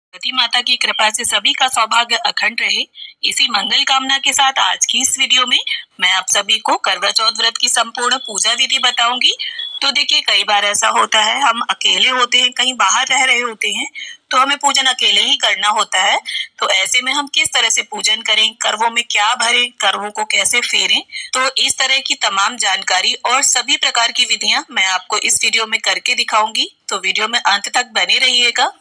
सरस्वती माता की कृपा से सभी का सौभाग्य अखंड रहे। इसी मंगल कामना के साथ आज की इस वीडियो में मैं आप सभी को करवा चौथ व्रत की संपूर्ण पूजा विधि बताऊंगी। तो देखिए, कई बार ऐसा होता है, हम अकेले होते हैं, कहीं बाहर रह रहे होते हैं, तो हमें पूजन अकेले ही करना होता है। तो ऐसे में हम किस तरह से पूजन करें, करवों में क्या भरें, करवों को कैसे फेरें, तो इस तरह की तमाम जानकारी और सभी प्रकार की विधियां मैं आपको इस वीडियो में करके दिखाऊंगी। तो वीडियो में अंत तक बने रहिएगा।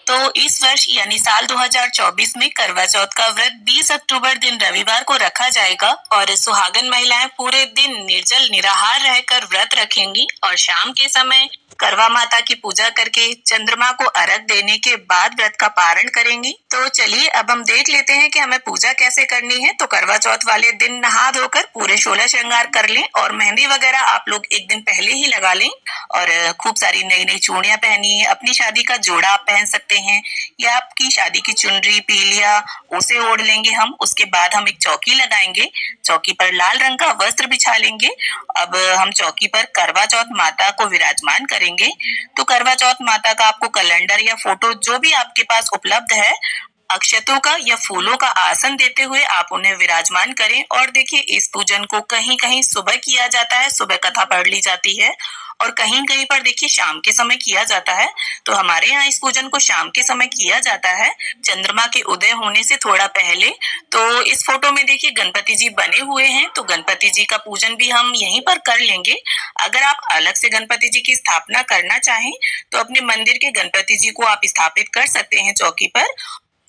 तो इस वर्ष यानी साल 2024 में करवा चौथ का व्रत 20 अक्टूबर दिन रविवार को रखा जाएगा और सुहागन महिलाएं पूरे दिन निर्जल निराहार रहकर व्रत रखेंगी और शाम के समय करवा माता की पूजा करके चंद्रमा को अर्घ देने के बाद व्रत का पारण करेंगी। तो चलिए अब हम देख लेते हैं कि हमें पूजा कैसे करनी है। तो करवा चौथ वाले दिन नहा धोकर पूरे 16 श्रृंगार कर लें और मेहंदी वगैरह आप लोग एक दिन पहले ही लगा लें और खूब सारी नई नई चूड़ियां पहनिए। अपनी शादी का जोड़ा आप पहन सकते हैं या आपकी शादी की चुनरी पीलिया उसे ओढ़ लेंगे हम। उसके बाद हम एक चौकी लगाएंगे, चौकी पर लाल रंग का वस्त्र बिछा लेंगे। अब हम चौकी पर करवा चौथ माता को विराजमान करेंगे। तो करवा चौथ माता का आपको कैलेंडर या फोटो जो भी आपके पास उपलब्ध है, अक्षतों का या फूलों का आसन देते हुए आप उन्हें विराजमान करें। और देखिए, इस पूजन को कहीं कहीं सुबह किया जाता है, सुबह कथा पढ़ ली जाती है, और कहीं कहीं पर देखिए शाम के समय किया जाता है। तो हमारे यहाँ इस पूजन को शाम के समय किया जाता है, चंद्रमा के उदय होने से थोड़ा पहले। तो इस फोटो में देखिए गणपति जी बने हुए हैं, तो गणपति जी का पूजन भी हम यहीं पर कर लेंगे। अगर आप अलग से गणपति जी की स्थापना करना चाहें तो अपने मंदिर के गणपति जी को आप स्थापित कर सकते हैं चौकी पर।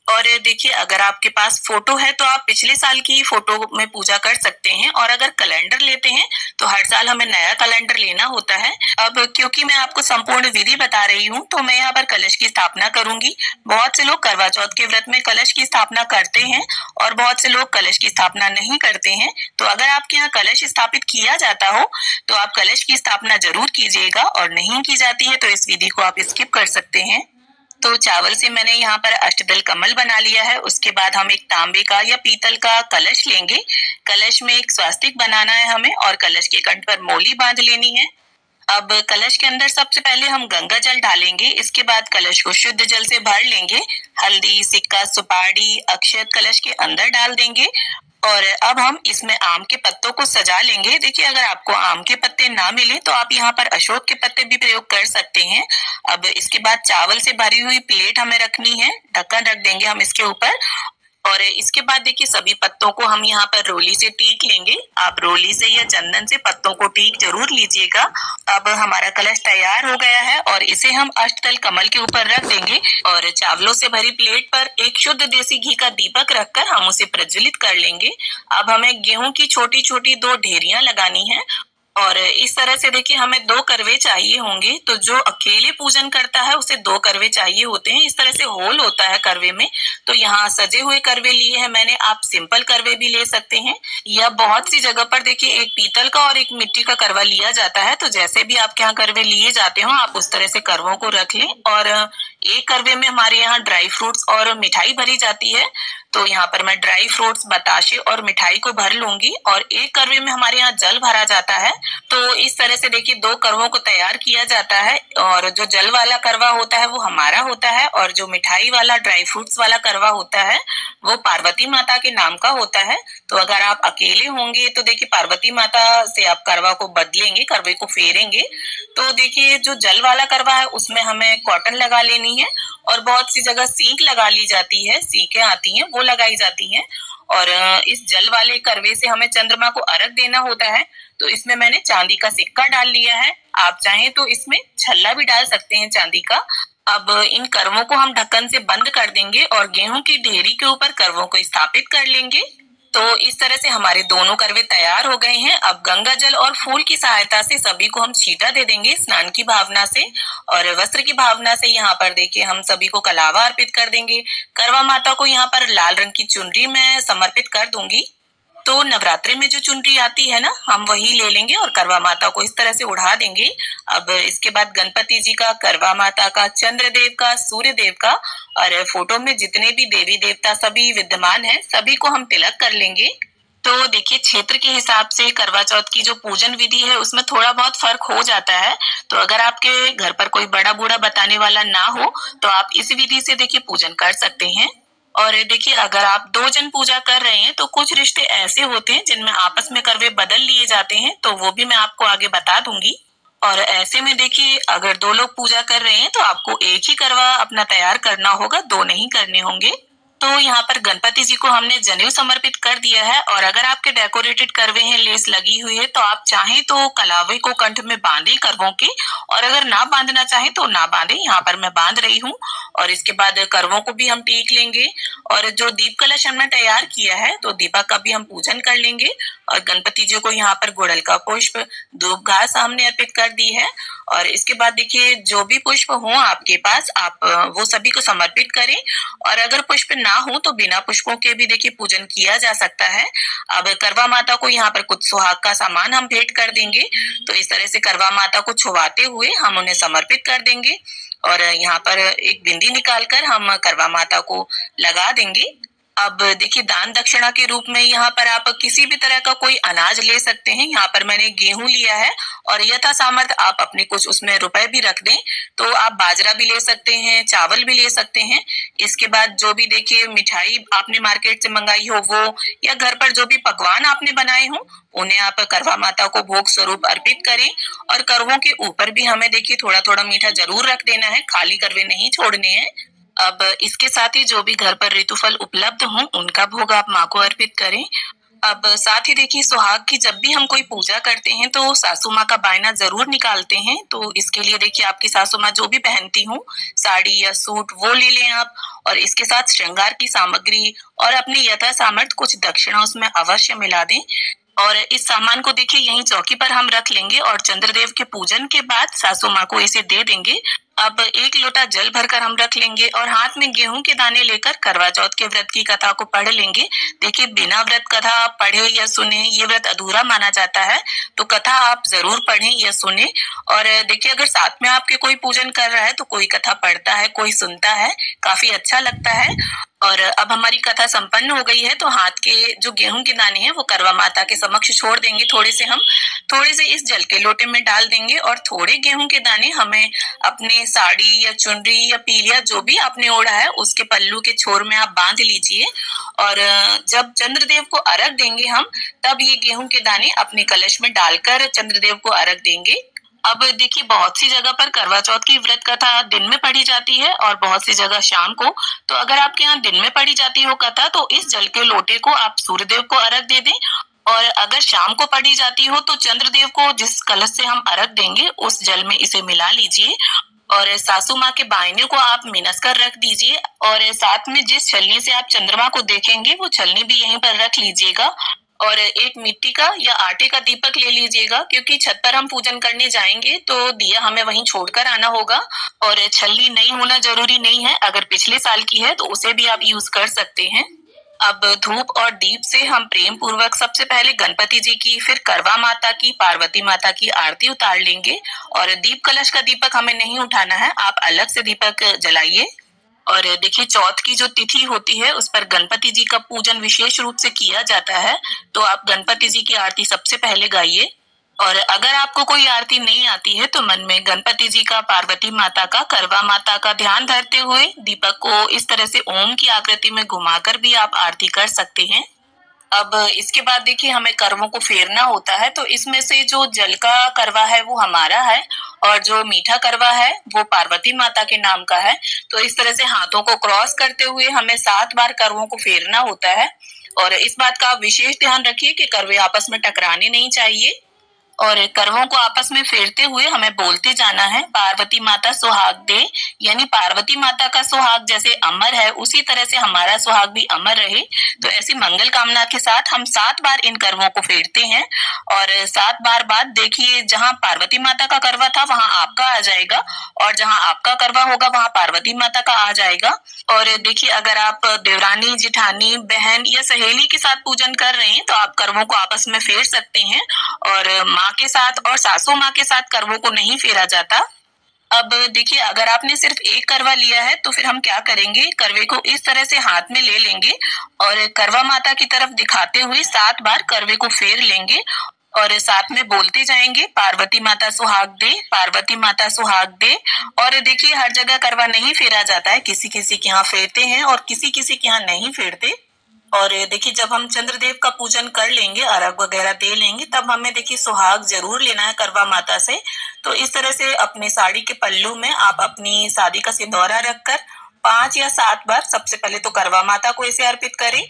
और देखिए, अगर आपके पास फोटो है तो आप पिछले साल की फोटो में पूजा कर सकते हैं, और अगर कैलेंडर लेते हैं तो हर साल हमें नया कैलेंडर लेना होता है। अब क्योंकि मैं आपको संपूर्ण विधि बता रही हूँ तो मैं यहाँ पर कलश की स्थापना करूंगी। बहुत से लोग करवा चौथ के व्रत में कलश की स्थापना करते हैं और बहुत से लोग कलश की स्थापना नहीं करते हैं। तो अगर आपके यहाँ कलश स्थापित किया जाता हो तो आप कलश की स्थापना जरूर कीजिएगा, और नहीं की जाती है तो इस विधि को आप स्किप कर सकते हैं। तो चावल से मैंने यहाँ पर अष्टदल कमल बना लिया है। उसके बाद हम एक तांबे का या पीतल का कलश लेंगे। कलश में एक स्वास्तिक बनाना है हमें और कलश के कंठ पर मोली बांध लेनी है। अब कलश के अंदर सबसे पहले हम गंगा जल डालेंगे। इसके बाद कलश को शुद्ध जल से भर लेंगे। हल्दी सिक्का सुपारी अक्षत कलश के अंदर डाल देंगे और अब हम इसमें आम के पत्तों को सजा लेंगे। देखिए, अगर आपको आम के पत्ते ना मिले तो आप यहाँ पर अशोक के पत्ते भी प्रयोग कर सकते हैं। अब इसके बाद चावल से भरी हुई प्लेट हमें रखनी है, ढक्कन रख देंगे हम इसके ऊपर, और इसके बाद देखिए सभी पत्तों को हम यहाँ पर रोली से टीक लेंगे। आप रोली से या चंदन से पत्तों को टीक जरूर लीजिएगा। अब हमारा कलश तैयार हो गया है और इसे हम अष्टदल कमल के ऊपर रख देंगे और चावलों से भरी प्लेट पर एक शुद्ध देसी घी का दीपक रखकर हम उसे प्रज्वलित कर लेंगे। अब हमें गेहूं की छोटी छोटी 2 ढेरियां लगानी है और इस तरह से देखिए हमें 2 करवे चाहिए होंगे। तो जो अकेले पूजन करता है उसे 2 करवे चाहिए होते हैं। इस तरह से होल होता है करवे में। तो यहाँ सजे हुए करवे लिए हैं मैंने, आप सिंपल करवे भी ले सकते हैं, या बहुत सी जगह पर देखिए एक पीतल का और एक मिट्टी का करवा लिया जाता है। तो जैसे भी आपके यहाँ करवे लिए जाते हो आप उस तरह से करवों को रख लें। और एक करवे में हमारे यहाँ ड्राई फ्रूट्स और मिठाई भरी जाती है। तो यहाँ पर मैं ड्राई फ्रूट्स बताशे और मिठाई को भर लूंगी और एक करवे में हमारे यहाँ जल भरा जाता है। तो इस तरह से देखिए 2 करवों को तैयार किया जाता है, और जो जल वाला करवा होता है वो हमारा होता है और जो मिठाई वाला ड्राई फ्रूट्स वाला करवा होता है वो पार्वती माता के नाम का होता है। तो अगर आप अकेले होंगे तो देखिए पार्वती माता से आप करवा को बदलेंगे, करवे को फेरेंगे। तो देखिए जो जल वाला करवा है उसमें हमें कॉटन लगा लेनी है, और बहुत सी जगह सींक लगा ली जाती है, सीखें आती हैं वो लगाई जाती हैं। और इस जल वाले करवे से हमें चंद्रमा को अर्घ देना होता है। तो इसमें मैंने चांदी का सिक्का डाल लिया है, आप चाहें तो इसमें छल्ला भी डाल सकते हैं चांदी का। अब इन करवों को हम ढक्कन से बंद कर देंगे और गेहूं की ढेरी के ऊपर करवों को स्थापित कर लेंगे। तो इस तरह से हमारे दोनों करवे तैयार हो गए हैं। अब गंगा जल और फूल की सहायता से सभी को हम छींटा दे देंगे स्नान की भावना से और वस्त्र की भावना से। यहाँ पर देखिए हम सभी को कलावा अर्पित कर देंगे। करवा माता को यहाँ पर लाल रंग की चुनरी मैं समर्पित कर दूंगी। तो नवरात्रि में जो चुनरी आती है ना, हम वही ले लेंगे और करवा माता को इस तरह से उड़ा देंगे। अब इसके बाद गणपति जी का, करवा माता का, चंद्रदेव का, सूर्य देव का, और फोटो में जितने भी देवी देवता सभी विद्यमान हैं सभी को हम तिलक कर लेंगे। तो देखिए क्षेत्र के हिसाब से करवा चौथ की जो पूजन विधि है उसमें थोड़ा बहुत फर्क हो जाता है। तो अगर आपके घर पर कोई बड़ा बूढ़ा बताने वाला ना हो तो आप इस विधि से देखिए पूजन कर सकते हैं। और देखिए अगर आप 2 जन पूजा कर रहे हैं तो कुछ रिश्ते ऐसे होते हैं जिनमें आपस में करवे बदल लिए जाते हैं, तो वो भी मैं आपको आगे बता दूंगी। और ऐसे में देखिए अगर 2 लोग पूजा कर रहे हैं तो आपको एक ही करवा अपना तैयार करना होगा, 2 नहीं करने होंगे। तो यहाँ पर गणपति जी को हमने जनेऊ समर्पित कर दिया है और अगर आपके डेकोरेटेड करवे हैं, लेस लगी हुई है, तो आप चाहें तो कलावे को कंठ में बांधे करवों के, और अगर ना बांधना चाहें तो ना बांधे। यहाँ पर मैं बांध रही हूँ। और इसके बाद करवों को भी हम टीक लेंगे और जो दीप कलश हमने तैयार किया है तो दीपक का भी हम पूजन कर लेंगे। और गणपति जी को यहाँ पर गुड़हल का पुष्प, धूप घास हमने अर्पित कर दी है। और इसके बाद देखिए जो भी पुष्प हो आपके पास आप वो सभी को समर्पित करें। और अगर पुष्प ना हो तो बिना पुष्पों के भी देखिए पूजन किया जा सकता है। अब करवा माता को यहाँ पर कुछ सुहाग का सामान हम भेंट कर देंगे। तो इस तरह से करवा माता को छुवाते हुए हम उन्हें समर्पित कर देंगे और यहाँ पर एक बिंदी निकालकर हम करवा माता को लगा देंगे। अब देखिए दान दक्षिणा के रूप में यहाँ पर आप किसी भी तरह का कोई अनाज ले सकते हैं। यहाँ पर मैंने गेहूं लिया है और यथा सामर्थ्य आप अपने कुछ उसमें रुपए भी रख दें। तो आप बाजरा भी ले सकते हैं, चावल भी ले सकते हैं। इसके बाद जो भी देखिए मिठाई आपने मार्केट से मंगाई हो वो, या घर पर जो भी पकवान आपने बनाए हो उन्हें आप करवा माता को भोग स्वरूप अर्पित करें। और करवों के ऊपर भी हमें देखिए थोड़ा थोड़ा मीठा जरूर रख देना है, खाली करवे नहीं छोड़ने हैं। अब इसके साथ ही जो भी घर पर ऋतुफल उपलब्ध हों उनका भोग आप माँ को अर्पित करें। अब साथ ही देखिए सुहाग की जब भी हम कोई पूजा करते हैं तो सासू माँ का बायना जरूर निकालते हैं। तो इसके लिए देखिए आपकी सासू माँ जो भी पहनती हूँ, साड़ी या सूट, वो ले लें आप। और इसके साथ श्रृंगार की सामग्री और अपने यथा सामर्थ्य कुछ दक्षिणा उसमें अवश्य मिला दें। और इस सामान को देखिए यहीं चौकी पर हम रख लेंगे और चंद्रदेव के पूजन के बाद सासू माँ को इसे दे देंगे। अब 1 लोटा जल भरकर हम रख लेंगे और हाथ में गेहूं के दाने लेकर करवा चौथ के व्रत की कथा को पढ़ लेंगे। देखिए बिना व्रत कथा पढ़े या सुने ये व्रत अधूरा माना जाता है, तो कथा आप जरूर पढ़ें या सुने। और देखिए अगर साथ में आपके कोई पूजन कर रहा है तो कोई कथा पढ़ता है, कोई सुनता है, काफी अच्छा लगता है। और अब हमारी कथा संपन्न हो गई है तो हाथ के जो गेहूं के दाने हैं वो करवा माता के समक्ष छोड़ देंगे। थोड़े से इस जल के लोटे में डाल देंगे और थोड़े गेहूं के दाने हमें अपने साड़ी या चुनरी या पीलिया जो भी आपने ओढ़ा है उसके पल्लू के छोर में आप बांध लीजिए। और जब चंद्रदेव को अर्घ देंगे हम, तब ये गेहूं के दाने अपने कलश में डालकर चंद्रदेव को अर्घ देंगे। अब देखिए बहुत सी जगह पर करवा चौथ की व्रत कथा दिन में पढ़ी जाती है और बहुत सी जगह शाम को। तो अगर आपके यहाँ दिन में पढ़ी जाती हो कथा तो इस जल के लोटे को आप सूर्यदेव को अर्घ दे दें। और अगर शाम को पढ़ी जाती हो तो चंद्रदेव को जिस कलश से हम अर्घ देंगे उस जल में इसे मिला लीजिए और सासू माँ के बायने को आप मिनस कर रख दीजिए। और साथ में जिस छलनी से आप चंद्रमा को देखेंगे वो छलनी भी यहीं पर रख लीजिएगा। और एक मिट्टी का या आटे का दीपक ले लीजिएगा, क्योंकि छत पर हम पूजन करने जाएंगे तो दिया हमें वहीं छोड़कर आना होगा। और छलनी नई होना जरूरी नहीं है, अगर पिछले साल की है तो उसे भी आप यूज कर सकते हैं। अब धूप और दीप से हम प्रेम पूर्वक सबसे पहले गणपति जी की, फिर करवा माता की, पार्वती माता की आरती उतार लेंगे। और दीप कलश का दीपक हमें नहीं उठाना है, आप अलग से दीपक जलाइए। और देखिए चौथ की जो तिथि होती है उस पर गणपति जी का पूजन विशेष रूप से किया जाता है, तो आप गणपति जी की आरती सबसे पहले गाइए। और अगर आपको कोई आरती नहीं आती है तो मन में गणपति जी का, पार्वती माता का, करवा माता का ध्यान धरते हुए दीपक को इस तरह से ओम की आकृति में घुमाकर भी आप आरती कर सकते हैं। अब इसके बाद देखिए हमें करवों को फेरना होता है, तो इसमें से जो जल का करवा है वो हमारा है और जो मीठा करवा है वो पार्वती माता के नाम का है। तो इस तरह से हाथों को क्रॉस करते हुए हमें 7 बार करवों को फेरना होता है। और इस बात का विशेष ध्यान रखिए कि करवे आपस में टकराने नहीं चाहिए। और करवों को आपस में फेरते हुए हमें बोलते जाना है, पार्वती माता सुहाग दे, यानी पार्वती माता का सुहाग जैसे अमर है उसी तरह से हमारा सुहाग भी अमर रहे। तो ऐसी मंगल कामना के साथ हम 7 बार इन करवों को फेरते हैं। और 7 बार बाद देखिए जहाँ पार्वती माता का करवा था वहां आपका आ जाएगा और जहाँ आपका करवा होगा वहां पार्वती माता का आ जाएगा। और देखिए अगर आप देवरानी, जिठानी, बहन या सहेली के साथ पूजन कर रहे हैं तो आप करवों को आपस में फेर सकते हैं। और माँ के साथ और सासू माँ के साथ करवों को नहीं फेरा जाता। अब देखिए, अगर आपने सिर्फ एक करवा लिया है तो फिर हम क्या करेंगे, करवे को इस तरह से हाथ में ले लेंगे और करवा माता की तरफ दिखाते हुए 7 बार करवे को फेर लेंगे और साथ में बोलते जाएंगे, पार्वती माता सुहाग दे, पार्वती माता सुहाग दे। और देखिए, हर जगह करवा नहीं फेरा जाता है, किसी किसी के यहाँ फेरते हैं और किसी किसी के यहाँ नहीं फेरते। और देखिए, जब हम चंद्रदेव का पूजन कर लेंगे, अर्घ वगैरह दे लेंगे, तब हमें देखिए सुहाग जरूर लेना है करवा माता से। तो इस तरह से अपने साड़ी के पल्लू में आप अपनी शादी का सिंदूरा रखकर 5 या 7 बार सबसे पहले तो करवा माता को इसे अर्पित करें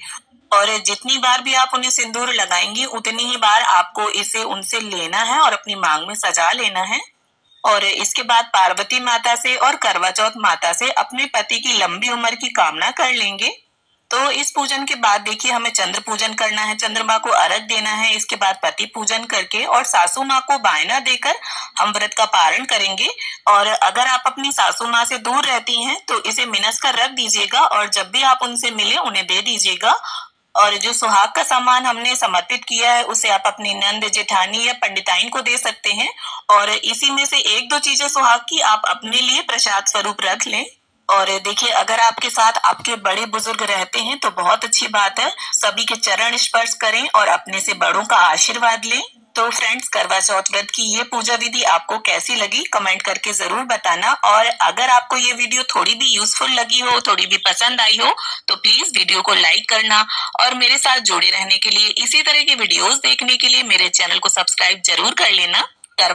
और जितनी बार भी आप उन्हें सिंदूर लगाएंगी उतनी ही बार आपको इसे उनसे लेना है और अपनी मांग में सजा लेना है। और इसके बाद पार्वती माता से और करवा चौथ माता से अपने पति की लंबी उम्र की कामना कर लेंगे। तो इस पूजन के बाद देखिए, हमें चंद्र पूजन करना है, चंद्रमा को अर्घ देना है। इसके बाद पति पूजन करके और सासू माँ को बायना देकर हम व्रत का पारण करेंगे। और अगर आप अपनी सासू माँ से दूर रहती हैं तो इसे मिनस कर रख दीजिएगा और जब भी आप उनसे मिले उन्हें दे दीजिएगा। और जो सुहाग का सामान हमने समर्पित किया है उसे आप अपनी नंद, जेठानी या पंडिताइन को दे सकते हैं। और इसी में से 1-2 चीजें सुहाग की आप अपने लिए प्रसाद स्वरूप रख लें। और देखिए, अगर आपके साथ आपके बड़े बुजुर्ग रहते हैं तो बहुत अच्छी बात है, सभी के चरण स्पर्श करें और अपने से बड़ों का आशीर्वाद लें। तो फ्रेंड्स, करवा चौथ व्रत की ये पूजा विधि आपको कैसी लगी कमेंट करके जरूर बताना। और अगर आपको ये वीडियो थोड़ी भी यूजफुल लगी हो, थोड़ी भी पसंद आई हो, तो प्लीज वीडियो को लाइक करना और मेरे साथ जुड़े रहने के लिए, इसी तरह की वीडियोस देखने के लिए मेरे चैनल को सब्सक्राइब जरूर कर लेना।